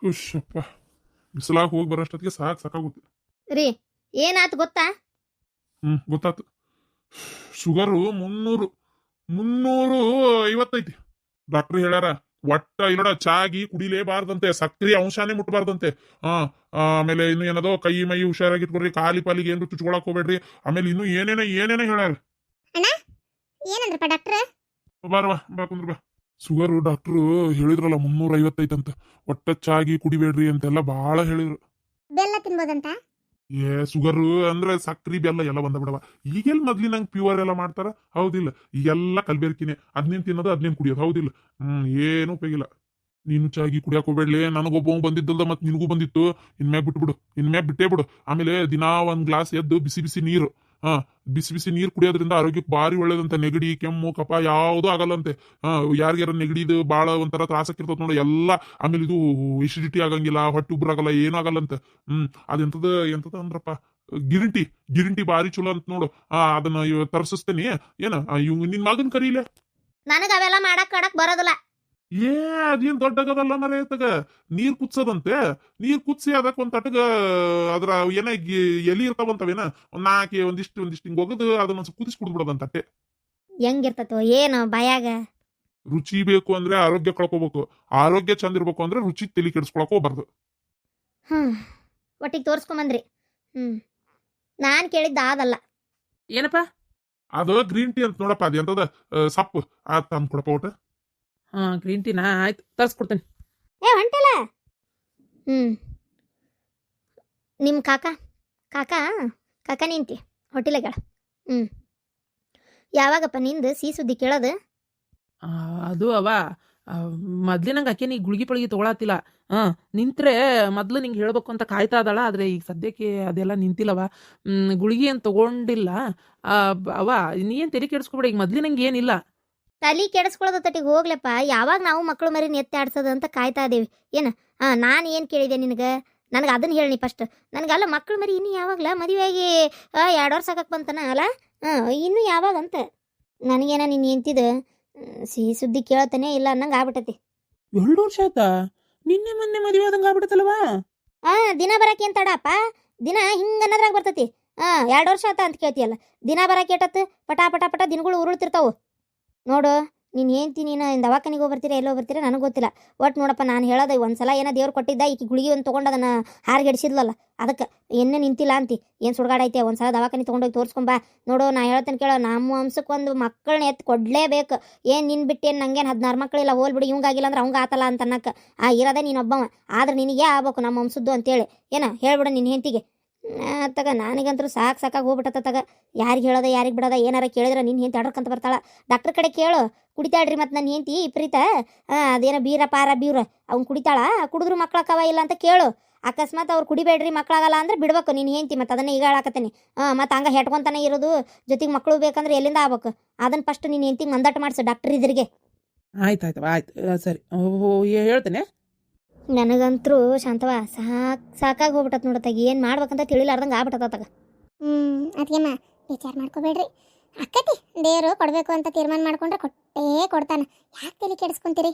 ಹುಷಪ್ಪ ಬಿಸಿಲಾಗ ಹೋಗಿ ಬರೋಷ್ಟೊತ್ತಿಗೆ ಸಾಕಾಗುತ್ತೆ. ರೀ ಏನಾತು ಗೊತ್ತಾ? ಗೊತ್ತಾತು. ಶುಗರು 350 ಡಾಕ್ಟರ್ ಹೇಳ್ಯಾರ. ಒಟ್ಟ ಇಲ್ಲೋಡ ಚಾಗಿ ಕುಡಿಲೇಬಾರ್ದಂತೆ, ಸಕ್ರಿ ಅಂಶಾನೇ ಮುಟ್ಬಾರ್ದಂತೆ. ಆಮೇಲೆ ಇನ್ನು ಏನದೋ ಕೈ ಮೈ ಹುಷಾರಾಗಿಟ್ಕೊಡ್ರಿ, ಕಾಲಿ ಪಾಲಿಗೆ ಏನ್ರು ಚುಚ್ಕೊಳಕ್ ಹೋಗ್ಬೇಡ್ರಿ. ಆಮೇಲೆ ಇನ್ನು ಏನೇನ ಹೇಳ್ಯಾರ. ಅಣ್ಣ ಏನಂದ್ರಪ್ಪ ಡಾಕ್ಟ್ರ? ಬಾ ಕುಂದ್ರ ಬಾ. ಶುಗರು ಡಾಕ್ಟ್ರು ಹೇಳಿದ್ರಲ್ಲ 350 ಅಂತ. ಒಟ್ಟ ಚಾಗಿ ಕುಡಿಬೇಡ್ರಿ ಅಂತೆಲ್ಲ ಬಾಳ ಹೇಳಿದ್ರು. ಬೆಲ್ಲ ತಿನ್ಬೋದಂತ? ಶುಗರ್ ಅಂದ್ರೆ ಸಕ್ರಿ ಬೆಲ್ಲ ಎಲ್ಲ ಬಂದ ಬಿಡವ. ಈಗೆಲ್ಲ ಮೊದ್ಲಿ ನಂಗೆ ಪ್ಯೂರ್ ಎಲ್ಲ ಮಾಡ್ತಾರ, ಹೌದಿಲ್ಲ? ಈಗೆಲ್ಲ ಕಲ್ಬೇರ್ಕಿನೇ, ಅದ್ನೇನ್ ತಿನ್ನೋದು ಅದ್ನೇನ್ ಕುಡಿಯೋದು, ಹೌದಿಲ್ಲ? ಏನು ಉಪಯೋಗಿಲ್ಲ. ನೀನು ಚಾಗಿ ಕುಡಿಯಾಕ ಹೋಗ್ಬೇಡ್ಲಿ. ನನಗೊಬ್ಬ ಬಂದಿದ್ದಲ್ದ ಮತ್ ನಿನಗೂ ಬಂದಿತ್ತು. ಇನ್ಮ್ಯಾಗ ಬಿಟ್ಬಿಡು, ಇನ್ಮ್ಯಾಗ ಬಿಟ್ಟೇ ಬಿಡು. ಆಮೇಲೆ ದಿನಾ ಒಂದ್ ಗ್ಲಾಸ್ ಎದ್ದು ಬಿಸಿ ಬಿಸಿ ನೀರು, ಬಿಸಿ ನೀರು ಕುಡಿಯೋದ್ರಿಂದ ಆರೋಗ್ಯಕ್ಕೆ ಭಾರಿ ಒಳ್ಳೇದಂತ. ನೆಗಡಿ ಕೆಮ್ಮು ಕಪ ಯಾವ್ದು ಆಗಲ್ಲಂತೆ. ಯಾರಿಗಾರ ನೆಗಡಿದು ಬಾಳ ಒಂಥರ ತ್ರಾಸಕ್ಕಿರ್ತದ ನೋಡು ಎಲ್ಲ. ಆಮೇಲೆ ಇದು ಎಸಿಡಿಟಿ ಆಗಂಗಿಲ್ಲ, ಹೊಟ್ಟೆ ಉಬ್ರಾಗಲ್ಲ, ಏನೂ ಆಗಲ್ಲಂತ. ಎಂತದ ಅಂದ್ರಪ್ಪ, ಗಿರಿಂಟಿ ಬಾರಿ ಚಲೋ ಅಂತ ನೋಡು. ಅದನ್ನ ತರ್ಸಿಸ್ತೇನಿ. ಏನ ನಿನ್ ಮಗನ್ ಕರೀಲೆ. ನನಗ ಅವೆಲ್ಲ ಮಾಡಕ್ ಬರೋದಿಲ್ಲ. ಅದೇನ್ ದೊಡ್ಡಗದಲ್ಲ ಮರೇತಗ. ನೀರ್ ಕುದ್ಸದಂತೆ. ನೀರ್ ಕುದ್ಸಿ ಅದಕ್ಕೆ ಒಂದ್ ತಟಗ ಅದ್ರ ಏನ ಎಲಿ ಇರ್ತಾವಂತವೇನ ಒಂದ್ ನಾಕಿ ಒಂದಿಷ್ಟು ಹಿಂಗ್ ಒಗದು ಅದನ್ನ ಕುದಿಸಿ ಕುಡ್ಬಿಡೋದಂತ ಅಟ್ಟೆ. ಹೆಂಗಿರ್ತತೋ ಏನು ಬಾಯಾಗ? ರುಚಿ ಬೇಕು ಅಂದ್ರೆ ಆರೋಗ್ಯ ಕಳ್ಕೋಬೇಕು. ಆರೋಗ್ಯ ಚಂದ ಇರ್ಬೇಕು ಅಂದ್ರೆ ರುಚಿ ತಲಿ ಕೆಡಿಸ್ಕೊಳಕ್ ಹೋಗ್ಬಾರ್ದು. ಒಟ್ಟಿಗೆ ತೋರ್ಸ್ಕೊಂಬಂದ್ರಿ. ನಾನ್ ಕೇಳಿದ್ದ ಅದಲ್ಲ. ಏನಪ್ಪ ಅದು ಗ್ರೀನ್ ಟೀ ಅಂತ ನೋಡಪ್ಪ. ಅದ ಎಂತದ ಸಪ್ಪು ತಂದ್ ಕೊಡಪ್ಪ ಊಟ. ಗ್ರೀನ್ ಟೀನಾ? ಆಯ್ತು ತರ್ಸ್ಕೊಡ್ತೇನೆ. ಹೊಂಟಲ್ಲ. ನಿಮ್ಮ ಕಾಕ ನಿಂತಿ ಹೊಟ್ಟಿಲೆಗಳ. ಯಾವಾಗಪ್ಪ ನಿಂದು ಸಿಹಿ ಸುದ್ದಿ ಕೇಳೋದು? ಅದು ಅವ ಮೊದ್ಲಿನಂಗೆ ಆಕೆ ನೀ ಗುಳಿಗೆ ಪಳಿಗೆ ತೊಗೊಳತ್ತಿಲ್ಲ. ನಿಂತ್ರೆ ಮೊದ್ಲು ನಿಂಗೆ ಹೇಳ್ಬೇಕು ಅಂತ ಕಾಯ್ತಾ ಇದ್ದಾಳ. ಆದರೆ ಈಗ ಸದ್ಯಕ್ಕೆ ಅದೆಲ್ಲ ನಿಂತಿಲ್ಲವ. ಗುಳಿಗೆ ಏನು ತೊಗೊಂಡಿಲ್ಲ. ಅವ ನೀ ಏನು ತೆರಿ ಕೆಡಿಸ್ಕೊಬೇಡ. ಈಗ ಮೊದ್ಲಿನಂಗೆ ಏನಿಲ್ಲ. ತಲೆ ಕೆಡಿಸ್ಕೊಳ್ಳೋದು ತಟ್ಟಿಗೆ ಹೋಗ್ಲಪ್ಪ. ಯಾವಾಗ ನಾವು ಮಕ್ಕಳು ಮರಿ ಎತ್ತಿ ಆಡ್ಸೋದು ಅಂತ ಕಾಯ್ತಾ ಇದ್ದೀವಿ. ಏನು ನಾನು ಏನು ಕೇಳಿದೆ ನಿನಗೆ? ನನಗೆ ಅದನ್ನು ಹೇಳಿ ಫಸ್ಟ್. ನನಗಲ್ಲ ಮಕ್ಕಳು ಮರಿ ಇನ್ನು ಯಾವಾಗಲ ಮದುವೆಯಾಗಿ 2 ವರ್ಷ ಆಗಕ್ಕೆ ಬಂತಾನ ಅಲ್ಲ. ಇನ್ನೂ ಯಾವಾಗ ಅಂತ ನನಗೇನ ನೀನು ಎಂತಿದ್ದು ಸಿಹಿ ಸುದ್ದಿ ಕೇಳ್ತಾನೆ ಇಲ್ಲ ಅನ್ನಂಗೆ ಆಗ್ಬಿಟ್ಟತಿ. 2 ವರ್ಷ ಆಯ್ತಾ? ನಿನ್ನೆ ಮೊನ್ನೆ ಮದುವೆ ಆದಂಗೆ ಆಗ್ಬಿಡುತ್ತಲ್ವಾ? ದಿನ ಬರಕ್ಕೆ ಏನು ತಡಪ್ಪ? ದಿನ ಹಿಂಗೆ ಅನ್ನೋದ್ರಾಗ ಬರ್ತತಿ. 2 ವರ್ಷ ಆತ ಅಂತ ಕೇಳ್ತೀಯಲ್ಲ. ದಿನ ಬರಕ್ಕೆ ಏಟತ್ತು ಪಟ ದಿನಗಳು ಉರುಳ್ತಿರ್ತಾವು ನೋಡು. ನೀನು ಹೇಳ್ತೀನಿ, ನೀನು ದವಾಖಾನಿಗೆ ಹೋಗ್ಬರ್ತೀರಾ ಎಲ್ಲೋ ಬರ್ತೀರಾ ನನಗೆ ಗೊತ್ತಿಲ್ಲ. ಒಟ್ಟು ನೋಡಪ್ಪ, ನಾನು ಹೇಳೋದು ಒಂದ್ಸಲ ಏನೋ ದೇವ್ರು ಕೊಟ್ಟಿದ್ದ. ಈಕಿ ಗುಳಿಗೆ ಒಂದು ತೊಗೊಂಡು ಅದನ್ನು ಹಾರ್ಗೆಡಿಸಿದ್ಲಲ್ಲ, ಅದಕ್ಕೆ ಎಣ್ಣೆ ನಿಂತಿಲ್ಲ ಅಂತಿ. ಏನು ಸುಡ್ಗಾಡೈತೆ? ಒಂದ್ಸಲ ದವಾಖಾನೆ ತೊಗೊಂಡೋಗಿ ತೋರಿಸ್ಕೊಂಬಾ. ನೋಡು ನಾ ಹೇಳ್ತೇನೆ ಕೇಳೋ, ನಮ್ಮ ವಂಶಕ್ಕೆ ಒಂದು ಮಕ್ಕಳನ್ನ ಎತ್ತು ಕೊಡಲೇಬೇಕು. ಏನು ನಿನ್ನ ಬಿಟ್ಟೇನು ನಂಗೇನು 16 ಮಕ್ಕಳಿಲ್ಲ, ಹೋಲ್ಬಿಡಿ ಇವಂಗಾಗಿಲ್ಲ ಅಂದ್ರೆ ಅವಂಗ ಆತಲ್ಲ ಅಂತ ಅನ್ನಕ್ಕೆ ಇರೋದೇ ನೀನು ಒಬ್ಬವ. ಆದ್ರೆ ನಿನಗೆ ಆಗ್ಬೇಕು ನಮ್ಮ ವಂಶದ್ದು ಅಂತೇಳಿ ಏನೋ ಹೇಳ್ಬಿಡು ನಿನ್ನ ಹೆಂಡತಿಗೆ. ತಗ ನನಗಂತೂ ಸಾಕಾಗಿ ಹೋಗ್ಬಿಟ್ಟತ್ತ. ತಗ ಯಾರಿಗೆ ಹೇಳೋದ ಯಾರಿಗೆ ಬಿಡೋದ? ಏನಾರ ಕೇಳಿದ್ರೆ ನಿನ್ನ ಹೆಂಡತಿ ಅಡ್ರಕ್ಕಂತ ಬರ್ತಾಳ. ಡಾಕ್ಟರ್ ಕಡೆ ಕೇಳು, ಕುಡಿತಾಳ್ರಿ. ಮತ್ತು ನನ್ನ ಹೆಂಡತಿ ವಿಪರೀತ ಅದೇನೋ ಬೀರ ಅವ್ನು ಕುಡಿತಾಳ, ಕುಡಿದ್ರು ಮಕ್ಳಕ್ಕವ ಇಲ್ಲ ಅಂತ ಕೇಳು. ಅಕಸ್ಮಾತ್ ಅವ್ರು ಕುಡಿಬೇಡ್ರಿ ಮಕ್ಳಾಗಲ್ಲ ಅಂದ್ರೆ ಬಿಡ್ಬೇಕು ನಿನ್ನ ಹೆಂಡತಿ. ಮತ್ತು ಅದನ್ನ ಈಗ ಹೇಳಾಕತ್ತೀನಿ. ಮತ್ತು ಹಂಗೆ ಹೆಟ್ಕೊಂತಾನೆ ಇರೋದು, ಜೊತೆಗೆ ಮಕ್ಕಳು ಬೇಕಂದ್ರೆ ಎಲ್ಲಿಂದ ಆಗ್ಬೇಕು? ಅದನ್ನು ಫಸ್ಟ್ ನಿನ್ನ ಹೆಂಡತಿಗೆ ಮಂದಾಟ ಮಾಡಿಸು ಡಾಕ್ಟರ್ ಇದ್ರಿಗೆ. ಆಯ್ತು ಸರಿ ಹೇಳ್ತೇನೆ. ನನಗಂತರೂ ಶಾಂತವ ಸಾಕಾಗಿ ಹೋಗ್ಬಿಟ್ಟತ್ ನೋಡತ್ತಾಗ. ಏನು ಮಾಡ್ಬೇಕಂತ ತಿಳಿಲಾರ್ದಂಗೆ ಆಗ್ಬಿಟ್ಟತ್ತಾಗ. ಅದಕ್ಕೆಮ್ಮ ವಿಚಾರ ಮಾಡ್ಕೋಬೇಡ್ರಿ. ಅಕ್ಕತಿ ದೇವರು ಕೊಡಬೇಕು ಅಂತ ತೀರ್ಮಾನ ಮಾಡ್ಕೊಂಡ್ರೆ ಕೊಟ್ಟೇ ಕೊಡ್ತಾನ. ಯಾಕೆ ತಲೆ ಕೆಡಿಸ್ಕೊಂತೀರಿ?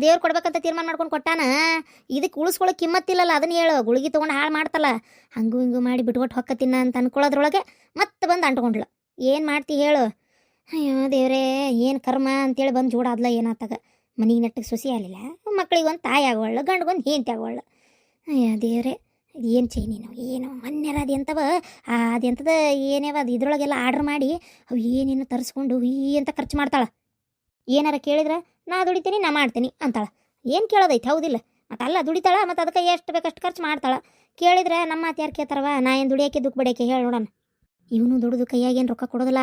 ದೇವ್ರು ಕೊಡ್ಬೇಕಂತ ತೀರ್ಮಾನ ಮಾಡ್ಕೊಂಡು ಕೊಟ್ಟಾನ. ಇದಕ್ಕೆ ಉಳಿಸ್ಕೊಳ್ಳೋಕೆ ಕಿಮ್ಮತ್ತಿಲ್ಲಲ್ಲ, ಅದನ್ನ ಹೇಳು. ಗುಳಿಗೆ ತೊಗೊಂಡು ಹಾಳು ಮಾಡ್ತಲ್ಲ, ಹಂಗೂ ಹಿಂಗೂ ಮಾಡಿ ಬಿಟ್ಕೊಟ್ಟು ಹೊಕ್ಕತ್ತಿನ ಅಂತ ಅನ್ಕೊಳ್ಳೋದ್ರೊಳಗೆ ಮತ್ತೆ ಬಂದು ಅಂಟ್ಕೊಂಡ್ಲ. ಏನು ಮಾಡ್ತಿ ಹೇಳು? ಅಯ್ಯೋ ದೇವ್ರೇ, ಏನು ಕರ್ಮ ಅಂತೇಳಿ ಬಂದು ಜೋಡಾದ್ಲ. ಏನಾತಾಗ ಮನೆಗೆ ನೆಟ್ಟಿಗೆ ಸೊಸಿ ಆಗಲಿಲ್ಲ, ಮಕ್ಳಿಗೆ ಒಂದು ತಾಯಿ ಆಗೋಳ್ಳು, ಗಂಡ್ಗೊಂದು ಹೆಂಡತಿ ಆಗೋಳ್ಳು. ಅಯ್ಯೋ ದೇವ್ರೆ, ಏನು ಚೈ ನೀನು? ಏನು ಮೊನ್ನೆರ ಅದೆಂಥದ ಏನೇವ ಅದು ಇದ್ರೊಳಗೆಲ್ಲ ಆರ್ಡ್ರ್ ಮಾಡಿ ಅವು ಏನೇನು ತರಿಸ್ಕೊಂಡು ಅಂತ ಖರ್ಚು ಮಾಡ್ತಾಳೆ. ಏನಾರ ಕೇಳಿದ್ರೆ ನಾ ದುಡಿತೀನಿ ನಾ ಮಾಡ್ತೀನಿ ಅಂತಾಳೆ. ಏನು ಕೇಳೋದೈತೆ? ಹೌದಿಲ್ಲ? ಮತ್ತು ಅಲ್ಲ ದುಡಿತಾಳ, ಮತ್ತು ಅದಕ್ಕೆ ಎಷ್ಟು ಬೇಕಷ್ಟು ಖರ್ಚು ಮಾಡ್ತಾಳೆ. ಕೇಳಿದ್ರೆ ನಮ್ಮ ಮಾತು ಯಾರು ಕೇಳ್ತಾರವ? ನಾ ಏನು ದುಡಿಯೋಕೆ ದುಃಖ ಬಡಿಯೋಕೆ ಹೇಳಿ ನೋಡೋಣ. ಇವನು ದುಡಿದು ಕೈಯಾಗೇನು ರೊಕ್ಕ ಕೊಡೋದಿಲ್ಲ.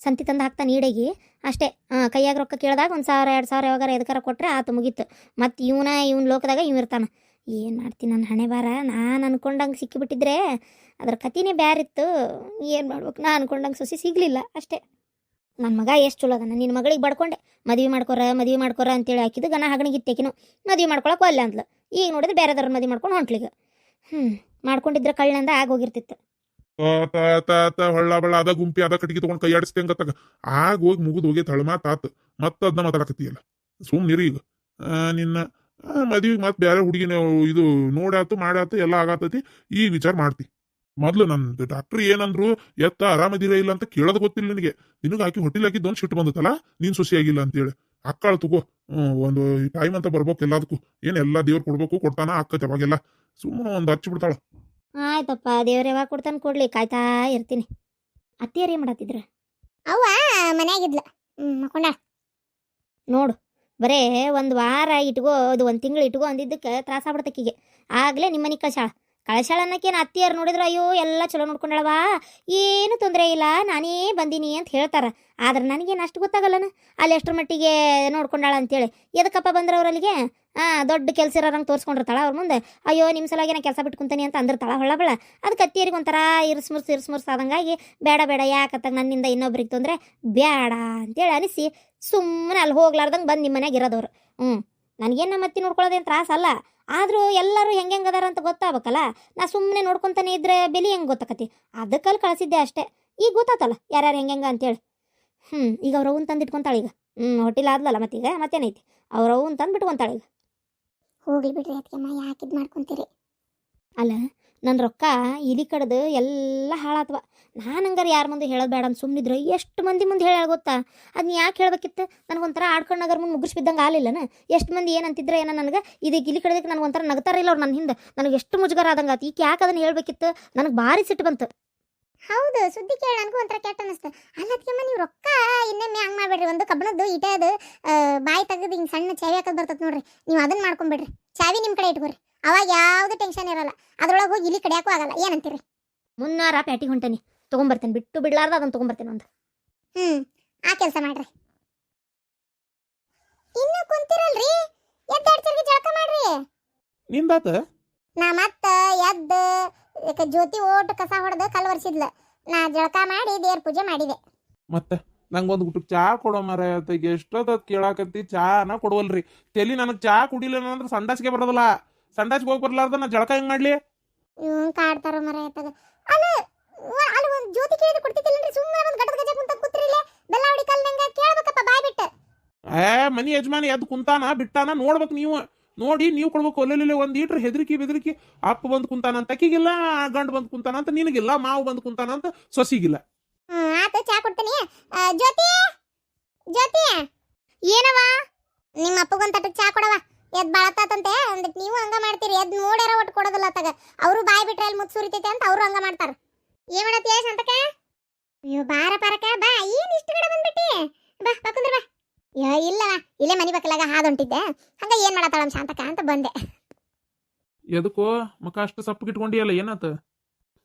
ಸಂತಿ ತಂದು ಹಾಕ್ತಾನೆ ಈಡೆಗೆ ಅಷ್ಟೇ. ಕೈಯಾಗ ರೊಕ್ಕ ಕೇಳಿದಾಗ 1,000 2,000 ಯಾವಾಗಾರ ಎದಕ್ಕಾರ ಕೊಟ್ಟರೆ ಆತು ಮುಗೀತು. ಮತ್ತು ಇವನ ಲೋಕದಾಗ ಇರ್ತಾನೆ. ಏನು ಮಾಡ್ತೀನಿ? ನನ್ನ ಹಣೆ ಬಾರ. ನಾನು ಅನ್ಕೊಂಡಂಗೆ ಸಿಕ್ಕಿಬಿಟ್ಟಿದ್ರೆ ಅದ್ರ ಕತಿನೇ ಬ್ಯಾರಿತ್ತು. ಏನು ಮಾಡ್ಬೇಕು? ನಾ ಅನ್ಕೊಂಡಂಗೆ ಸೊಸಿ ಸಿಗಲಿಲ್ಲ ಅಷ್ಟೇ. ನನ್ನ ಮಗ ಎಷ್ಟು ಚಲೋ ಅದನ್ನ. ನಿನ್ನ ಮಗಳಿಗೆ ಬಡ್ಕೊಂಡೆ ಮದುವೆ ಮಾಡ್ಕೊರ ಅಂತೇಳಿ ಹಾಕಿದ್ದು. ಗನ ಹಗಣಿಗಿತ್ತೇಕಿನು ಮದುವೆ ಮಾಡ್ಕೊಳಕ್ಕೆ ಅಲ್ಲ ಅಂದ್ಲು. ಈಗ ನೋಡಿದ್ರೆ ಬೇರೆದವ್ರ ಮದುವೆ ಮಾಡ್ಕೊಂಡು ಹೊಂಟ್ಲಿಗ. ಮಾಡ್ಕೊಂಡಿದ್ರೆ ಕಳ್ಳಂದ ಆಗೋಗಿರ್ತಿತ್ತು. ಹೊಳ್ಳ ಬಳ್ಳ ಅದ ಗುಂಪಿ ಅದ ಕಟ್ಟಿಗೆ ತಗೊಂಡು ಕೈ ಆಡಿಸ್ತೇಂಗತ್ತಾಗ ಆಗ ಹೋಗಿ ಮುಗಿದು ಹೋಗಿ ತಳಮಾತಾತು. ಮತ್ತೆ ಅದನ್ನ ಮಾತಾಡಕತ್ತೀಯಲ್ಲ, ಸುಮ್ಮನಿರಿ ಈಗ. ನಿನ್ನ ಮದ್ವಿಗೆ ಮತ್ತೆ ಬೇರೆ ಹುಡುಗಿನ ಇದು ನೋಡಾತು ಮಾಡಾತು ಎಲ್ಲ ಆಗತೈತಿ ಈಗ ವಿಚಾರ ಮಾಡ್ತಿ. ಮೊದ್ಲು ನನ್ ಡಾಕ್ಟರ್ ಏನಂದ್ರು ಎತ್ತ ಆರಾಮದಿರ ಇಲ್ಲ ಅಂತ ಕೇಳೋದ್ ಗೊತ್ತಿಲ್ಲ ನಿನಗೆ. ನಿನಗೆ ಹಾಕಿ ಹೊಟ್ಟಿಲ್ ಹಾಕಿದ್ದು ಒಂದು ಸಿಟ್ಟು ಬಂದತಲ್ಲ, ನೀನ್ ಸೊಸಿಯಾಗಿಲ್ಲ ಅಂತೇಳಿ. ಅಕ್ಕಾಳ ತಗೋ, ಒಂದು ಟೈಮ್ ಅಂತ ಬರ್ಬೇಕು ಎಲ್ಲದಕ್ಕೂ. ಏನ್ ಎಲ್ಲಾ ದೇವ್ರು ಕೊಡ್ಬೇಕು, ಕೊಡ್ತಾನ ಅಕ್ಕತಿ ಅವಾಗೆಲ್ಲ. ಸುಮ್ಮನೆ ಒಂದು ಹಚ್ಚಿ ಬಿಡ್ತಾಳ. ಆಯ್ತಪ್ಪ, ದೇವ್ರ ಯಾವಾಗ ಕೊಡ್ತಾನೆ ಕೊಡ್ಲಿ, ಕಾಯ್ತಾ ಇರ್ತೀನಿ. ಅತ್ತಿಯರ್ ಏನ್ ಮಾಡತ್ತಿದ್ರ? ಅವ್ವ ಮನ್ಯಾಗಿದ್ಲ ಮಕ್ಕೊಂಡ. ನೋಡು, ಬರೇ ಒಂದು ವಾರ ಇಟ್ಕೋ, ಅದು ಒಂದು ತಿಂಗಳು ಇಟ್ಕೋ ಅಂದಿದ್ದಕ್ಕೆ ತ್ರಾಸ ಆಗ್ಬಿಡ್ತಕ್ಕಿಗೆ. ಆಗ್ಲೇ ನಿಮ್ಮನೆ ಕಳಶಾಳ ಅನ್ನಕ್ಕೇನು ಅತ್ತಿಯರು ನೋಡಿದ್ರು ಅಯ್ಯೋ ಎಲ್ಲ ಚಲೋ ನೋಡ್ಕೊಂಡಳವ, ಏನು ತೊಂದರೆ ಇಲ್ಲ, ನಾನೇ ಬಂದೀನಿ ಅಂತ ಹೇಳ್ತಾರ. ಆದ್ರೆ ನನಗೇನು ಅಷ್ಟು ಗೊತ್ತಾಗಲ್ಲನ ಅಲ್ಲಿ ಎಷ್ಟರ ಮಟ್ಟಿಗೆ ನೋಡ್ಕೊಂಡಾಳ ಅಂತೇಳಿ. ಎದಕ್ಕಪ್ಪ ಬಂದ್ರ ಅವ್ರು ಅಲ್ಲಿಗೆ? ದೊಡ್ಡ ಕೆಲಸ ಇರೋರಂಗೆ ತೋರಿಸ್ಕೊಂಡಿರ್ತಾಳ ಅವ್ರ ಮುಂದೆ. ಅಯ್ಯೋ ನಿಮ್ಮ ಸಲುವಾಗಿ ನಾ ಕೆಲಸ ಬಿಟ್ಕೊಂತಾನೆ ಅಂತ ಅಂದಿರ್ತಾಳ ಹೊಳ್ಳಬಳ. ಅದಕ್ಕೆ ಅತ್ತಿಯರಿಗೆ ಒಂಥರ ಇರ್ಸ್ಮುರ್ಸ್ ಆದಂಗಾಗಿ ಬೇಡ ಬೇಡ ಯಾಕತ್ತಾಗ ನನ್ನಿಂದ ಇನ್ನೊಬ್ರಿಗೆ ತೊಂದರೆ ಬೇಡ ಅಂತೇಳಿ ಅನಿಸಿ ಸುಮ್ಮನೆ ಅಲ್ಲಿ ಹೋಗ್ಲಾರ್ದಂಗೆ ಬಂದು ನಿಮ್ಮ ಮನ್ಯಾಗ ಇರೋದವ್ರು. ನನಗೇನು ನಮ್ಮ ಅತ್ತಿ ನೋಡ್ಕೊಳ್ಳೋದೇನು ತ್ರಾಸಲ್ಲ. ಆದರೂ ಎಲ್ಲರೂ ಹೆಂಗೆ ಅದಾರ ಅಂತ ಗೊತ್ತಾಗಬೇಕಲ್ಲ. ನಾ ಸುಮ್ಮನೆ ನೋಡ್ಕೊತಾನೆ ಇದ್ರೆ ಬೆಲೆ ಹೆಂಗೆ ಗೊತ್ತಾಕತಿ? ಅದಕ್ಕಲ್ಲಿ ಕಳಿಸಿದ್ದೆ ಅಷ್ಟೇ. ಈಗ ಗೊತ್ತಾತಲ್ಲ ಯಾರ್ಯಾರು ಹೆಂಗೆ ಅಂತೇಳಿ. ಈಗ ಅವ್ರ ಅವ್ನ ತಂದು ಇಟ್ಕೊಂತಾಳೆ ಈಗ. ಹೊಟ್ಟಿಲ್ ಆದ್ಲಲ್ಲ ಮತ್ತೀಗ ಮತ್ತೇನೈತಿ, ಅವ್ರ ಅವ್ನ ತಂದು ಬಿಟ್ಕೊಂತಾಳೆ ಈಗ. ಹೋಗ್ಲಿ ಬಿಡ್ರಿ ಅದಕ್ಕೆಮ್ಮ, ಯಾಕೆ ಇದು ಮಾಡ್ಕೊಂತೀರಿ? ಅಲ್ಲ, ನನ್ನ ರೊಕ್ಕ ಇಲಿ ಕಡ್ದು ಎಲ್ಲ ಹಾಳಾತ್ವ. ನಾನು ಹಂಗಾರೆ ಯಾರ ಮುಂದೆ ಹೇಳೋದು ಬೇಡ ಅಂತ ಸುಮ್ಮನಿದ್ರೆ ಎಷ್ಟು ಮಂದಿ ಮುಂದೆ ಹೇಳ ಗೊತ್ತಾ? ಅದನ್ನ ಯಾಕೆ ಹೇಳ್ಬೇಕಿತ್ತು? ನನಗೊಂಥರ ಆಡ್ಕೊಂಡಾಗರ ಮುಂದೆ ಮುಗಿಸ್ಬಿದ್ದಂಗೆ ಆಲಿಲ್ಲನ. ಎಷ್ಟು ಮಂದಿ ಏನಂತಿದ್ರೆ ಏನೋ ನನಗೆ ಇದಕ್ಕೆ ಇಲಿ ಕಡ್ದಕ್ಕೆ ನನಗೊಂಥರ ನಗ್ತಾರ ಇಲ್ಲ ಅವ್ರು ನನ್ನ ಹಿಂದೆ. ನನಗೆ ಎಷ್ಟು ಮುಜುಗರ ಆದಂಗೆ ಆತು. ಈಗ ಯಾಕೆ ಅದನ್ನು ಹೇಳ್ಬೇಕಿತ್ತು? ನನಗೆ ಭಾರಿ ಸಿಟ್ಟು ಬಂತು. ಹೌದು, ಸುದ್ದಿ ಕೇಳಿ ನನಗೂ ಒಂಥರ ಕೆಟ್ಟ ಅನಿಸ್ತು. ಅಲ್ಲ ಅದಕ್ಕೆಮ್ಮ, ನೀವು ರೊಕ್ಕ ಇನ್ನೊಮ್ಮೆ ಹಂಗೆ ಮಾಡ್ಬೇಡ್ರಿ. ಒಂದು ಕಬ್ಬಣದ್ದು ಇಟದು ಬಾಯಿ ತೆಗೆದು ಹಿಂಗೆ ಸಣ್ಣ ಚಾವಿ ಹಾಕೋದು ಬರ್ತದೆ ನೋಡ್ರಿ, ನೀವು ಅದನ್ನ ಮಾಡ್ಕೊಂಬಿಡ್ರಿ. ಚಾವಿ ನಿಮ್ಮ ಕಡೆ ಇಟ್ಕೊರಿ, ಅವಾಗ ಯಾವುದು ಟೆನ್ಷನ್ ಇರಲ್ಲ. ಅದ್ರೊಳಗೆ ಹೋಗಿ ಇಲ್ಲಿ ಕಡಿಯಾಕೂ ಆಗಲ್ಲ. ಏನಂತೀರಿ? ಮುನ್ನಾರ ಪ್ಯಾಟಿಗೆ ಹೊಂಟೇನಿ, ತೊಗೊಂಬರ್ತೇನೆ. ಬಿಟ್ಟು ಬಿಡ್ಲಾರ್ದ ಅದನ್ನು ತೊಗೊಂಬರ್ತೇನೆ ಒಂದು. ಆ ಕೆಲಸ ಮಾಡ್ರಿ. ಇನ್ನು ಕುಂತಿರಲ್ರಿ, ಎದ್ದಾಡ್ತಿರ್ಗಿ ಜಳಕ ಮಾಡ್ರಿ. ನಿಂದಾತ ನಾ ಮತ್ತ ಎದ್ದು ಜ್ಯೋತಿ ಓಟ್ ಕಸ ಹೊಡೆದು ಕಲ್ ಒರೆಸಿದ್ಲ. ನಾ ಜಳಕ ಮಾಡಿ ದೇವ್ರ ಪೂಜೆ ಮಾಡಿದೆ. ಮತ್ತೆ ನಂಗೊಂದು ಗುಟ್ಟಕ್ಕೆ ಚಾ ಕೊಡೋ ಮರ ಎಷ್ಟೊತ್ತ ಕೇಳಾಕತ್ತಿ, ಚಾನ ಕೊಡವಲ್ರಿ. ತಲಿ ನನಗೆ ಚಾ ಕುಡಿಲಿಲ್ಲ ಅಂದ್ರೆ ಸಂಡಾಸ್ಗೆ ಬರೋದಿಲ್ಲ. ಸಂಡಾಸ್ಗೆ ಹೋಗಿ ಬರ್ಲಾರ್ದ ನಾ ಜಳಕ ಹೆಂಗ್ ಮಾಡ್ಲಿ? ಕಾಡ್ತಾರ ಮರ ಎತ್ತಾಗ. ಅಲ್ಲ ಅಲ್ಲಿ ಒಂದು ಜ್ಯೋತಿ ಕೇಳಿದ್ರೆ ಕೊಡ್ತಿದ್ದಿಲ್ಲನ್ರಿ. ಸುಮ್ಮನೆ ಒಂದು ಗಡ್ಡದ ಗಜ ಕುಂತ ಕೂತ್ರಿಲ್ಲ, ಬೆಲ್ಲ ಹೊಡಿ ಕಲ್ನಂಗ ಕೇಳ್ಬೇಕಪ್ಪ ಬಾಯ್ ಬಿಟ್ಟು. ಮನಿ ಯಜಮಾನಿ ಎದ್ದು ಕುಂತಾನ ಬಿಟ್ಟಾನ ನೋಡ್ಬೇಕು. ನೀವು ನೋಡಿ ನೀವು ಕೊಡ್ಬೇಕು. ಒಲ್ಲೆಲ್ಲಿ ಒಂದು ಈಟ್ರ್ ಹೆದರಿಕಿ ಅಪ್ಪ ಬಂದು ಕುಂತಾನ ಅಂತ ಅಕ್ಕಿಗಿಲ್ಲ, ಗಂಡು ಬಂದು ಕುಂತಾನ ಅಂತ ನಿನಗಿಲ್ಲ, ಮಾವು ಬಂದು ಕುಂತಾನ ಅಂತ ಸೊಸಿಗಿಲ್ಲ. ಆತ ಚಾ ಕೊಡ್ತೀನಿ. ಜ್ಯೋತಿ ಜ್ಯೋತಿ, ಏನವ? ನಿಮ್ಮ ಅಪ್ಪಗೊಂದು ತಟ್ಟಕ್ಕೆ ಚಾ ಕೊಡವ. ಎದ್ ಬಾಳತ್ತಂತೆ ಅಂದಕ್ಕೆ ನೀವು ಹಂಗ ಮಾಡ್ತೀರಿ. ಎದ್ ನೋಡ್ಯಾರ ಒಟ್ಟು ಕೊಡೋದಿಲ್ಲ ತಗ. ಅವರು ಬಾಯಿ ಬಿಟ್ರೆ ಅಲ್ಲಿ ಮುತ್ತು ಸುರಿತೈತೆ ಅಂತ ಅವರು ಹಂಗ ಮಾಡ್ತಾರ. ಏನ್ ಮಾಡತ್ತೀಯ ಶಾಂತಕ? ಅಯ್ಯೋ ಬಾರ ಪಾರಕ ಬಾ. ಏನ್ ಇಷ್ಟು ಕಡೆ ಬಂದ್ಬಿಟ್ಟಿ? ಬಾ ಕುಂದ್ರ ಬಾ. ಇಲ್ಲವ, ಇಲ್ಲೇ ಮನಿ ಬಕ್ಕಲಾಗ ಹಾದೊಂಟಿದ್ದೆ. ಹಂಗ ಏನ್ ಮಾಡತ್ತಾಳ ಶಾಂತಕ ಅಂತ ಬಂದೆ. ಎದಕ್ಕೋ ಮಕ್ಕ ಅಷ್ಟು ಸಪ್ಪಗಿಟ್ಕೊಂಡಿಯಲ್ಲ, ಏನಾತ?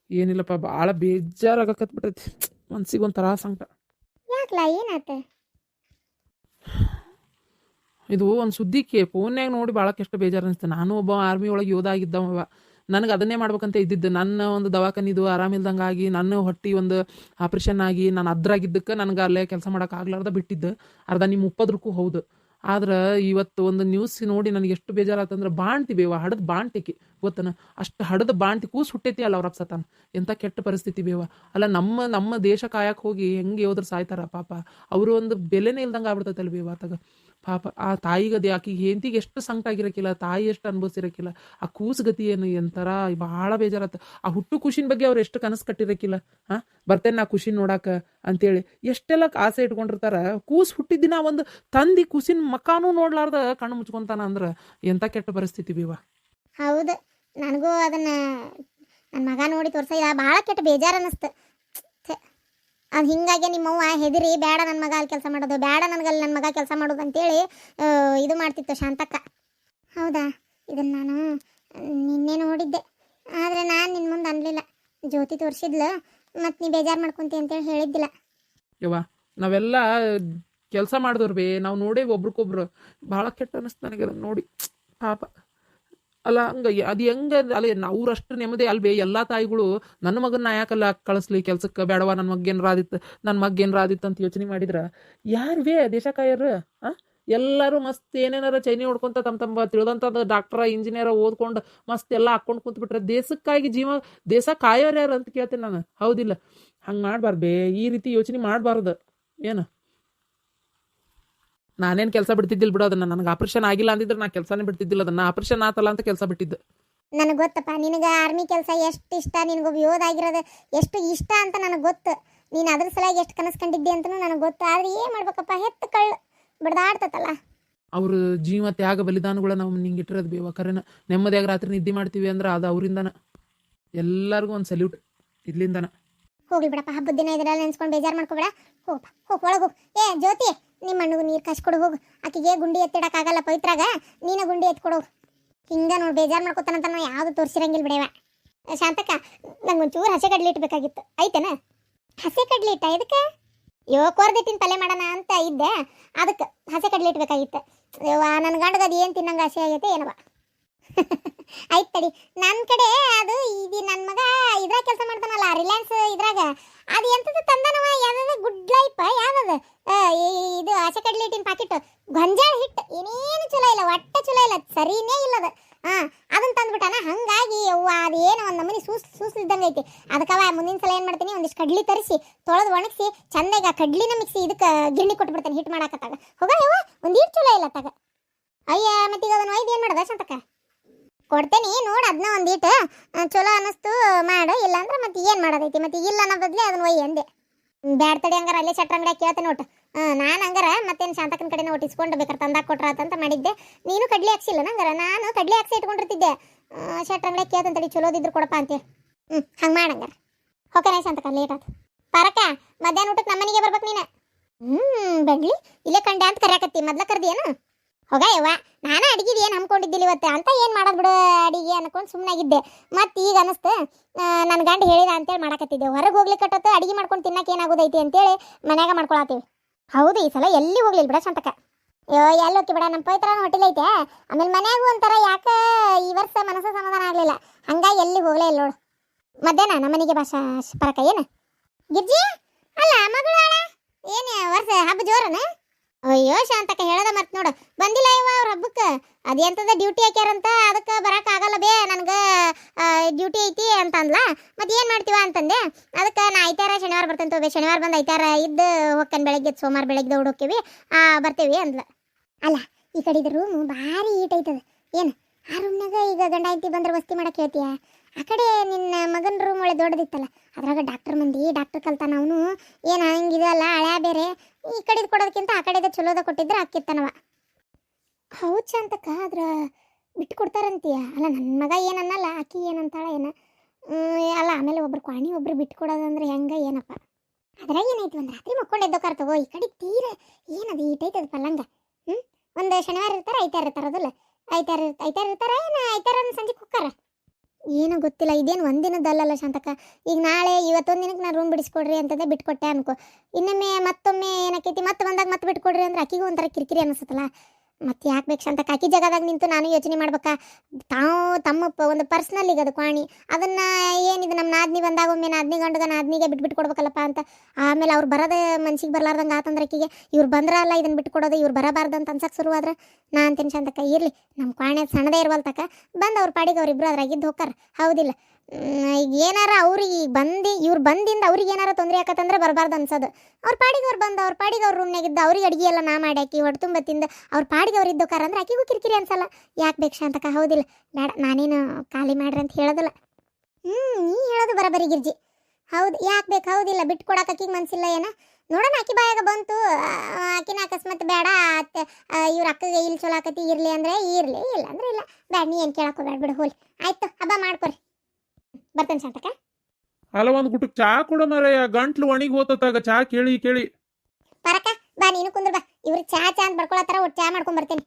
ಏನಿಲ್ಲಪ್ಪ, ಭಾಳ ಬೇಜಾರಾಗಕತ್ ಬಿಟ್ಟೈತಿ ಮನ್ಸಿಗೆ, ಒಂಥರ ಸಂಕಟ. ಯಾಕ್ಲಾ, ಏನಾತ? ಇದು ಒಂದು ಸುದ್ದಿಕ್ಕೆ ಫೋನ್ಯಾಗ ನೋಡಿ ಭಾಳಕ್ಕೆ ಬೇಜಾರು ಅನಿಸ್ತು. ನಾನು ಒಬ್ಬ ಆರ್ಮಿ ಒಳಗೆ ಯೋಧ ಆಗಿದ್ದವ. ನನಗೆ ಅದನ್ನೇ ಮಾಡ್ಬೇಕಂತ ಇದ್ದಿದ್ದು. ನನ್ನ ಒಂದು ದವಾಖಾನಿದು ಆರಾಮಿಲ್ದಂಗೆ ಆಗಿ, ನನ್ನ ಹೊಟ್ಟೆ ಒಂದು ಆಪ್ರೇಷನ್ ಆಗಿ ನಾನು ಅದ್ರಾಗಿದ್ದಕ್ಕೆ ನನಗೆ ಅಲ್ಲೇ ಕೆಲಸ ಮಾಡೋಕೆ ಆಗ್ಲಾರ್ದ ಬಿಟ್ಟಿದ್ದು. ಅರ್ಧ ನಿಮ್ಮ ಮುಪ್ಪದ್ರಕ್ಕೂ ಹೌದು. ಆದ್ರೆ ಇವತ್ತು ಒಂದು ನ್ಯೂಸ್ ನೋಡಿ ನನಗೆ ಎಷ್ಟು ಬೇಜಾರಾತಂದ್ರೆ, ಬಾಣ್ತಿ ಬೇವ ಹಡದು ಬಾಣ್ತಿಕಿ ಗೊತ್ತನ, ಅಷ್ಟು ಹಡದು ಬಾಣ್ತಿ ಕೂಸು ಹುಟ್ಟೈತಿ ಅಲ್ಲ ಅವ್ರ ಸತಾನ. ಎಂಥ ಕೆಟ್ಟ ಪರಿಸ್ಥಿತಿ ಬೇವ. ಅಲ್ಲ ನಮ್ಮ ದೇಶ ಕಾಯಕ್ಕೆ ಹೋಗಿ ಹೆಂಗೆ ಹೋದ್ರೆ ಸಾಯ್ತಾರ ಪಾಪ. ಅವರು ಒಂದು ಬೆಲೆನೇ ಇಲ್ದಂಗೆ ಆಗ್ಬಿಡ್ತೈತಲ್ಲ ಬೇವ ಆತಾಗ ಪಾಪ. ಆ ತಾಯಿಗದಿ ಆಕಿಗೆ ಹೆಂಡತಿಗೆ ಎಷ್ಟು ಸಂಕಟ ಆಗಿರಕ್ಕಿಲ್ಲ, ತಾಯಿ ಎಷ್ಟು ಅನುಭವಿಸಿರಕ್ಕಿಲ್ಲ. ಆ ಕೂಸು ಗತಿ ಏನು ಎಂಥರ ಭಾಳ ಬೇಜಾರತ್ತ. ಆ ಹುಟ್ಟು ಖುಷಿನ ಬಗ್ಗೆ ಅವ್ರು ಎಷ್ಟು ಕನಸು ಕಟ್ಟಿರಕ್ಕಿಲ್ಲ. ಬರ್ತೇನೆ ನಾ ಖುಷಿ ನೋಡಾಕ ಅಂತೇಳಿ ಎಷ್ಟೆಲ್ಲ ಆಸೆ ಇಟ್ಕೊಂಡಿರ್ತಾರ. ಕೂಸು ಹುಟ್ಟಿದ ದಿನ ಒಂದು ತಂದಿ ಕೂಸಿನ ಮಕಾನೂ ನೋಡ್ಲಾರ್ದ ಕಣ್ಣು ಮುಚ್ಕೊಂತಾನ ಅಂದ್ರೆ ಎಂಥ ಕೆಟ್ಟ ಪರಿಸ್ಥಿತಿ ಬೇವ. ಹೌದು, ನನಗೂ ಅದನ್ನ ನನ್ನ ಮಗ ನೋಡಿ ತೋರ್ಸಿದ ಭಾಳ ಕೆಟ್ಟ ಬೇಜಾರು ಅನ್ನಿಸ್ತು. ಅದು ಹಿಂಗಾಗಿ ನಿಮ್ಮವ್ವ ಹೆದರಿ ಬೇಡ ನನ್ನ ಮಗ ಅಲ್ಲಿ ಕೆಲಸ ಮಾಡೋದು, ಬೇಡ ನನಗಲ್ಲಿ ನನ್ನ ಮಗ ಕೆಲಸ ಮಾಡೋದು ಅಂತೇಳಿ ಇದು ಮಾಡ್ತಿತ್ತು ಶಾಂತಕ್ಕ. ಹೌದಾ, ಇದನ್ನು ನಾನು ನಿನ್ನೆ ನೋಡಿದ್ದೆ. ಆದರೆ ನಾನು ನಿನ್ನ ಮುಂದೆ ಅನ್ಲಿಲ್ಲ. ಜ್ಯೋತಿ ತೋರಿಸಿದ್ಲು, ಮತ್ತು ನೀ ಬೇಜಾರು ಮಾಡ್ಕೊಂತಿ ಅಂತೇಳಿ ಹೇಳಿದ್ದಿಲ್ಲ. ಯವ್ವ, ನಾವೆಲ್ಲ ಕೆಲಸ ಮಾಡಿದವ್ರು ಬೇ, ನಾವು ನೋಡೇವಿ ಒಬ್ರಿಗೊಬ್ರು. ಭಾಳ ಕೆಟ್ಟ ಅನ್ನಿಸ್ತು ನನಗೆ ಅದನ್ನು ನೋಡಿ ಪಾಪ. ಅಲ್ಲ ಹಂಗೆ ಅದು ಹೆಂಗೆ ಅಲ್ಲಿ ಅವ್ರಷ್ಟು ನೆಮ್ಮದಿ ಅಲ್ವೇ ಎಲ್ಲ ತಾಯಿಗಳು. ನನ್ನ ಮಗನ ಯಾಕಲ್ಲ ಕಳಿಸ್ಲಿ ಕೆಲ್ಸಕ್ಕೆ, ಬೇಡವಾ ನನ್ನ ಮಗ ಏನಾರ ಅಂತ ಯೋಚನೆ ಮಾಡಿದ್ರೆ ಯಾರು ದೇಶ ಕಾಯರು? ಎಲ್ಲರೂ ಮಸ್ತ್ ಏನೇನಾರ ಚೈನಿ ಹೊಡ್ಕೊಂತ ತಮ್ಮ ತಿಳಿದಂಥದ್ದು ಡಾಕ್ಟ್ರ ಇಂಜಿನಿಯರ್ ಓದ್ಕೊಂಡು ಮಸ್ತ್ ಎಲ್ಲ ಹಾಕ್ಕೊಂಡು ಕುಂತ್ಬಿಟ್ರೆ ದೇಶಕ್ಕಾಗಿ ದೇಶ ಕಾಯೋರು ಯಾರು ಅಂತ ಕೇಳ್ತೀನಿ ನಾನು. ಹೌದಿಲ್ಲ? ಹಂಗೆ ಮಾಡಬಾರ್ದು ಬೇ, ಈ ರೀತಿ ಯೋಚನೆ ಮಾಡಬಾರ್ದು. ಏನು ನಾನೇನು ಕೆಲಸ ಬಿಡ್ತಿದ್ದಿಲ್ಲ ಬಿಡು ಅದನ್ನ. ನನಗೆ ಆಪರೇಷನ್ ಆಗಿಲ್ಲ ಅಂದಿದ್ರೆ ನಾ ಕೆಲಸನೇ ಬಿಡ್ತಿದ್ದಿಲ್ಲ ಅದನ್ನ. ಆಪರೇಷನ್ ಆತಲ್ಲ ಅಂತ ಕೆಲಸ ಬಿಟ್ಟಿದ್ದು. ನನಗೆ ಗೊತ್ತಪ್ಪ ನಿನಗೆ ಆರ್ಮಿ ಕೆಲಸ ಎಷ್ಟು ಇಷ್ಟ, ನಿನಗೊಬ್ಬ ಯೋಧ ಆಗಿರೋದು ಎಷ್ಟು ಇಷ್ಟ ಅಂತ ನನಗೆ ಗೊತ್ತು. ನೀನು ಅದ್ರ ಸಲುವಾಗಿ ಎಷ್ಟು ಕನಸು ಕಂಡಿದ್ದೆ ಅಂತಲೂ ನನಗೆ ಗೊತ್ತು. ಆದ್ರೆ ಏನು ಮಾಡ್ಬೇಕಪ್ಪ, ಹೆತ್ತು ಕಳ್ಳು ಬಡ್ದಾಡ್ತತಲ್ಲ. ಅವ್ರ ಜೀವ ತ್ಯಾಗ ಬಲಿದಾನಗಳ ನಾವು ನಿಂಗೆ ಇಟ್ಟಿರೋದು ಬೇವ ಕರೆನ. ನೆಮ್ಮದಿಯಾಗಿ ರಾತ್ರಿ ನಿದ್ದೆ ಮಾಡ್ತೀವಿ ಅಂದ್ರೆ ಅದು ಅವರಿಂದನ. ಎಲ್ಲರಿಗೂ ಒಂದು ಸಲ್ಯೂಟ್ ಇಲ್ಲಿಂದನ. ಹೋಗ್ಲಿ ಬಿಡಪ್ಪ, ಹಬ್ಬದ ದಿನ ಇದೆಲ್ಲ ನೆನ್ಸ್ಕೊಂಡು ಬೇಜಾರು ಮಾಡ್ಕೋಬೇಡ. ಹೋಗಪ್ಪ, ಹೋಗಿ ಒಳಗೆ ಹೋಗು. ಏ ಜ್ಯೋತಿ, ನಿಮ್ಮ ಅಣ್ಣಗೂ ನೀರು ಕಸ್ಕೊಡು ಹೋಗು. ಆಕಿಗೆ ಗುಂಡಿ ಎತ್ತಿಡಕ್ಕಾಗಲ್ಲ ಪವಿತ್ರಾಗ, ನೀನು ಗುಂಡಿ ಎತ್ಕೊಡು. ಹಿಂಗೆ ನೋಡಿ ಬೇಜಾರು ಮಾಡ್ಕೊತಾನಂತ ನಾವು ಯಾವುದು ತೋರಿಸಿರಂಗಿಲ್ಲ ಬಿಡವ. ಶಾಂತಕ್ಕ, ನಂಗೆ ಒಂಚೂರು ಹಸೆ ಕಡ್ಲಿ ಇಟ್ಬೇಕಾಗಿತ್ತು, ಐತೆನ? ಹಸೆ ಕಡ್ಲಿ ಇಟ್ಟ ಇದಕ್ಕೆ? ಕೋರ್ದಿಟ್ಟಿನ ಪಲ್ಯ ಮಾಡೋಣ ಅಂತ ಇದ್ದೆ, ಅದಕ್ಕೆ ಹಸೆ ಕಡ್ಲಿ ಇಟ್ಬೇಕಾಗಿತ್ತು. ನನ್ನ ಗಂಡಗೆ ಅದು ಏನು ತಿನ್ನಂಗೆ ಹಸೆ ಆಗೈತೆ ಏನವ. ಆಯ್ತು ತಡಿ, ನನ್ನ ಕಡೆ ಅದು ಇದು ನನ್ನ ಮಗ ಇದ್ರಾಗ ಕೆಲಸ ಮಾಡ್ತಾನಲ್ಲ, ರಿಲಯನ್ಸ್ ಇದ್ರಾಗ. ಅದು ಎಂಥದ್ದು ತಂದನವ, ಯಾವ್ದು ಗುಡ್ ಲೈಫ್ ಯಾವ್ದು ಇದು ಹಸೆ ಕಡ್ಲಿ ಹಿಟ್ಟಿನ ಪಾಕಿಟ್, ಗೊಂಜಾಳ ಹಿಟ್ಟು, ಏನೇನು ಚಲೋ ಇಲ್ಲ, ಒಟ್ಟೆ ಚಲೋ ಇಲ್ಲ, ಸರಿನೇ ಇಲ್ಲದ. ಅದನ್ನ ತಂದ್ಬಿಟ್ಟಾನ. ಹಂಗಾಗಿ ಅವ್ವ ಅದು ಏನು ಒಂದು ನಮೂನಿ ಸೂಸಿದ್ದಂಗೆ ಐತಿ. ಅದಕ್ಕವ ಮುಂದಿನ ಸಲ ಏನು ಮಾಡ್ತೀನಿ, ಒಂದಿಷ್ಟು ಕಡ್ಲಿ ತರಿಸಿ ತೊಳೆದು ಒಣಗಿಸಿ ಚಂದಾಗ ಕಡ್ಲಿನ ಮಿಕ್ಸಿ ಇದಕ್ಕೆ ಗಿರಣಿ ಕೊಟ್ಬಿಡ್ತಾನೆ ಹಿಟ್ಟು ಮಾಡಾಕತ್ತಾಗ. ಹೋಗ ಯವ್ವ, ಒಂದೀಟ್ ಚಲೋ ಇಲ್ಲ ತಗ. ಅಯ್ಯ ಮತ್ತೀಗ ಅದನ್ನು ಒಯ್ದು ಏನು ಮಾಡೋದ ಶಾಂತಕ್ಕ? ಕೊಡ್ತೇನೆ ನೋಡು, ಅದನ್ನ ಒಂದೀಟು ಚಲೋ ಅನ್ನಿಸ್ತು ಮಾಡು, ಇಲ್ಲಾಂದ್ರೆ ಮತ್ತೆ ಏನು ಮಾಡೋದೈತಿ. ಮತ್ತೆ ಇಲ್ಲ ಅನ್ನೋ ಬದಲಿ ಅದನ್ನ ಒಯ್ಯಿ ಅಂದೆ. ಬ್ಯಾಡ್ ತಡಿ, ಹಂಗಾರ ಅಲ್ಲೇ ಶಟ್ರ ಅಂಗಡಿಯಾಗ ಕೇಳ್ತೇನೆ ನೋಟು. ನಾನು ಹಂಗಾರ ಮತ್ತೇನು ಶಾಂತಕ್ಕನ ಕಡೆನ ಒಟ್ಟಿಸ್ಕೊಂಡು ಬೇಕಾರೆ ತಂದಾಕ ಕೊಟ್ರಾತಂತ ಮಾಡಿದ್ದೆ. ನೀನು ಕಡ್ಲಿ ಹಾಕ್ಸಿಲ್ಲ ನಂಗಾರ, ನಾನು ಕಡ್ಲಿ ಹಾಕ್ಸಿ ಇಟ್ಕೊಂಡಿರ್ತಿದ್ದೆ. ಶಟ್ರ ಅಂಗಡಿಯಾಗ ಕೇಳ್ತೇನೆ ತಡಿ, ಚಲೋದಿದ್ರು ಕೊಡಪ್ಪ ಅಂತೆ. ಹಂಗೆ ಮಾಡಂಗಾರ. ಹೋಗ್ತಾನೆ ಶಾಂತಕ್ಕ, ಲೇಟ್ ಆಯ್ತು. ಪರಕ, ಮಧ್ಯಾಹ್ನ ಊಟಕ್ಕೆ ನಮ್ಮನಿಗೆ ಬರ್ಬೇಕು ನೀನು. ಬೆಡ್ಲಿ ಇಲ್ಲೇ ಕಂಡೆ ಅಂತ ಕರ್ಯಾಕತ್ತಿ, ಮೊದ್ಲ ಕರ್ದಿಯೇನು? ಹೋಗ ಯವ್ವ, ನಾನು ಅಡಿಗೆ ಏನು ಹಮ್ಕೊಂಡಿದ್ದಿಲ್ಲ ಇವತ್ತು ಅಂತ, ಏನು ಮಾಡೋದು ಬಿಡು ಅಡಿಗೆ ಅನ್ಕೊಂಡು ಸುಮ್ಮನಾಗಿದ್ದೆ. ಮತ್ತು ಈಗ ಅನ್ನಿಸ್ತು ನನ್ನ ಗಂಡ ಹೇಳಿದ ಅಂತೇಳಿ ಮಾಡಕತ್ತಿದ್ದೆ. ಹೊರಗೆ ಹೋಗ್ಲಿಕ್ಕೆ ಕಟ್ಟತ್ತು ಅಡಿಗೆ ಮಾಡ್ಕೊಂಡು ತಿನ್ನಕ್ಕೆ ಏನಾಗೋದೈತಿ ಅಂತೇಳಿ ಮನ್ಯಾಗ ಮಾಡ್ಕೊಳತ್ತೀವಿ. ಹೌದು, ಈ ಸಲ ಎಲ್ಲಿ ಹೋಗ್ಲಿಲ್ಲ ಬಿಡ ಶಾಂತಕ್ಕ. ಎಲ್ಲಿ ಹೋಗಿ ಬಿಡ, ನಮ್ಮ ಪವಿತ್ರನ ಹೊಟ್ಟಿಲ್ ಐತೆ. ಆಮೇಲೆ ಮನ್ಯಾಗೂ ಒಂಥರ ಯಾಕೆ ಈ ವರ್ಷ ಮನಸ್ಸು ಸಮಾಧಾನ ಆಗಲಿಲ್ಲ, ಹಂಗಾಗಿ ಎಲ್ಲಿ ಹೋಗಲೇ ಇಲ್ಲ ನೋಡು. ಮಧ್ಯಾಹ್ನ ನಮ್ಮನಿಗೆ ಭಾಷಾ ಪರಕ ಏನು ಗಿರ್ಜಿ ಅಲ್ಲ ಮಗಳು ಏನು ವರ್ಷ ಹಬ್ಬ ಜೋರನ? ಅಯ್ಯೋ ಶಾಂತಕ್ಕ, ಹೇಳದ ಮರ್ತ್ ನೋಡು, ಬಂದಿಲ್ಲ ಇವ ಅವ್ರ ಹಬ್ಬಕ್ಕೆ. ಅದೆಂತದ ಡ್ಯೂಟಿ ಹಾಕ್ಯಾರಂತ, ಅದಕ್ಕೆ ಬರೋಕ್ಕಾಗಲ್ಲ ಬೇ, ನನಗೆ ಡ್ಯೂಟಿ ಐತಿ ಅಂತ ಅಂದ್ಲ. ಮತ್ತೆ ಏನು ಮಾಡ್ತೀವ ಅಂತಂದೆ. ಅದಕ್ಕೆ ನಾ ಐತಾರ ಶನಿವಾರ ಬರ್ತಂತ ಹೋಗ್ಬೇಕು, ಶನಿವಾರ ಬಂದು ಐತಾರ ಇದ್ದು ಹೋಗ್ತಾನೆ, ಬೆಳಗ್ಗೆ ಸೋಮವಾರ ಬೆಳಗ್ಗೆ ಹುಡುಕೇವಿ ಬರ್ತೇವಿ ಅಂದ್ಲ. ಅಲ್ಲ ಈ ಕಡೆದು ರೂಮು ಭಾರಿ ಈಟ್ ಐತದ. ಏನು ಆ ರೂಮ್ನಾಗ ಈಗ ಗಂಡ ಐತಿ ಬಂದ್ರೆ ವಸ್ತಿ ಮಾಡಕ್ಕೆ ಹೇಳ್ತೀಯ? ಆ ಕಡೆ ನಿನ್ನ ಮಗನ ರೂಮ್ ಒಳ್ಳೆ ದೊಡ್ಡದಿತ್ತಲ್ಲ, ಅದ್ರಾಗ ಡಾಕ್ಟರ್ ಮಂದಿ, ಡಾಕ್ಟರ್ ಕಲ್ತಾನ ಅವನು. ಏನು ಹಂಗಿದಲ್ಲ ಹಳ್ಯಾ ಬೇರೆ. ಈ ಕಡೆದು ಕೊಡೋದಕ್ಕಿಂತ ಆ ಕಡೆದ ಚಲೋದ ಕೊಟ್ಟಿದ್ರೆ ಅಕ್ಕಿತ್ತನವ. ಹೌದು ಶಾಂತಕ್ಕ, ಆದ್ರೆ ಬಿಟ್ಟು ಕೊಡ್ತಾರಂತೀಯ? ಅಲ್ಲ ನನ್ನ ಮಗ ಏನನ್ನಲ್ಲ, ಆಕಿ ಏನಂತಾಳ ಏನ? ಅಲ್ಲ ಆಮೇಲೆ ಒಬ್ರು ಕ್ವಾಣಿ ಒಬ್ರು ಬಿಟ್ಟು ಕೊಡೋದಂದ್ರೆ ಹೆಂಗೆ ಏನಪ್ಪ? ಅದ್ರಾಗ ಏನಾಯ್ತು, ಒಂದು ರಾತ್ರಿ ಮಕ್ಕೊಂಡೆದ್ದೋ ತಗೋ. ಈ ಕಡೆ ತೀರ ಏನದು ಈಟೈತದ ಪಲ್ಲಂಗ. ಒಂದು ಶನಿವಾರ ಇರ್ತಾರೆ, ಐತಾರ ಇರ್ತಾರದಲ್ಲ, ಐತಾರ ಇರ್ತಾರ ಏನು ಐತಾರ ಸಂಜೆಗೆ ಹೋಗ್ತಾರ ಏನೋ ಗೊತ್ತಿಲ್ಲ. ಇದೇನು ಒಂದಿನದಲ್ಲಲ್ಲ ಶಾಂತಕ್ಕ. ಈಗ ನಾಳೆ ಇವತ್ತೊಂದು ದಿನಕ್ಕೆ ನಾನು ರೂಮ್ ಬಿಡಿಸ್ಕೊಡ್ರಿ ಅಂತಂದೆ ಬಿಟ್ಕೊಟ್ಟೆ ಅನ್ಕೋ. ಇನ್ನೊಮ್ಮೆ ಮತ್ತೊಮ್ಮೆ ಏನಾಕೈತಿ, ಮತ್ತೆ ಬಂದಾಗ ಮತ್ತೆ ಬಿಟ್ಕೊಡ್ರಿ ಅಂದ್ರೆ ಆಕಿಗೂ ಒಂಥರ ಕಿರಿಕಿರಿ ಅನಿಸುತ್ತಲ್ಲ. ಮತ್ತೆ ಯಾಕೆ ಬೇಕು ಶಾಂತಕ್ಕ? ಆಕಿ ಜಾಗದಾಗ ನಿಂತು ನಾನು ಯೋಚನೆ ಮಾಡ್ಬೇಕಾ? ತಮ್ಮ ಒಂದು ಪರ್ಸ್ನಲ್ ಈಗ ಅದು ಕ್ವಾಣಿ, ಅದನ್ನು ಏನಿದು ನಮ್ಮ ನಾದ್ನಿ ಬಂದಾಗ ಒಮ್ಮೆ ನಾದ್ನಿ ಗಂಡಗ ನಾದ್ನಿಗೆ ಬಿಟ್ಟು ಕೊಡ್ಬೇಕಲ್ಲಪ್ಪ ಅಂತ. ಆಮೇಲೆ ಅವ್ರು ಬರೋದ ಮನ್ಸಿಗೆ ಬರ್ಲಾರ್ದಂಗೆ ಆತಂದ್ರೆ ಆಕಿಗೆ ಇವ್ರು ಬಂದ್ರಲ್ಲ ಇದನ್ನು ಬಿಟ್ಟು ಕೊಡೋದು, ಇವ್ರು ಬರಬಾರ್ದು ಅಂತ ಅನ್ಸಕ್ಕೆ ಶುರುವಾದ್ರೆ ನಾ ಅಂತೀನಿ ಶಾಂತಕ್ಕ, ಇರಲಿ ನಮ್ಮ ಕ್ವಾಣಿ ಸಣ್ಣದೇ ಇರುವಲ್ತಕ್ಕ, ಬಂದು ಅವ್ರ ಪಾಡಿಗೆ ಅವ್ರಿಬ್ರು ಅದ್ರಾಗಿದ್ದು ಹೋಗ್ತಾರೆ. ಹೌದಿಲ್ಲ? ಈಗ ಏನಾರ ಅವ್ರಿಗೆ ಇವ್ರು ಬಂದಿಂದ ಅವ್ರಿಗೆ ಏನಾರ ತೊಂದರೆ ಆಕತ್ತಂದ್ರೆ ಬರಬಾರ್ದು ಅನ್ಸೋದು. ಅವ್ರ ಪಾಡಿಗೆ ಅವ್ರು ಬಂದು ಅವ್ರ ಪಾಡಿಗೆ ಅವ್ರ ರೂಮ್ನಾಗಿದ್ದು ಅವ್ರಿಗೆ ಅಡುಗೆ ಎಲ್ಲ ನಾ ಮಾಡಿ ಹಾಕಿ ಹೊಟ್ಟು ತುಂಬ ತಿಂದು ಅವ್ರ ಪಾಡಿಗೆ ಅವ್ರು ಇದ್ದೋಕಾರ ಅಂದ್ರೆ ಆಕಿಗೂ ಕಿರಿಕಿರಿ ಅನ್ಸಲ್ಲ. ಯಾಕೆ ಬೇಕು ಶಾಂತಕ್ಕ? ಹೌದಿಲ್ಲ? ಬೇಡ, ನಾನೇನು ಖಾಲಿ ಮಾಡ್ರಿ ಅಂತ ಹೇಳೋದಿಲ್ಲ. ನೀ ಹೇಳೋದು ಬರಬರಿ ಗಿರ್ಜಿ. ಹೌದು, ಯಾಕೆ ಬೇಕು? ಹೌದಿಲ್ಲ? ಬಿಟ್ಟು ಕೊಡಕ್ಕೆ ಆಕಿಗೆ ಮನಸ್ಸಿಲ್ಲ ಏನ? ನೋಡೋಣ, ಆಕಿ ಬಾಯಾಗ ಬಂತು, ಆಕಿನ ಅಕಸ್ಮಾತ್ ಬೇಡ ಇವ್ರ ಅಕ್ಕಗೆ ಇಲ್ಲಿ ಚಲೋ ಆಕತಿ ಇರಲಿ ಅಂದರೆ ಇರಲಿ, ಇಲ್ಲ ಅಂದ್ರೆ ಇಲ್ಲ. ಬೇಡ, ನೀ ಏನು ಕೇಳಕ್ಕೋ ಬೇಡ, ಬಿಡು ಹೋಲಿ. ಆಯ್ತು, ಹಬ್ಬ ಮಾಡ್ಕೊರಿ. ಬರ್ತೇನೆ ಶಾಂತಕ್ಕ. ಅಲ್ಲ ಒಂದು ಗುಟ್ಟಕ್ಕೆ ಚಾ ಕೊಡೋ ಮಾರಯ್ಯ, ಗಂಟ್ಲು ಒಣಗಿ ಹೋತಾಗ ಚಾ ಕೇಳಿ ಕೇಳಿ. ಪರಕ ಬಾ, ನೀನು ಕುಂದ್ರ ಬಾ. ಇವ್ರು ಚಾ ಅಂತ ಬರ್ಕೊಳತ್ತಾರ, ಒಟ್ಟು ಚಾ ಮಾಡ್ಕೊಂಡ್ ಬರ್ತೇನೆ.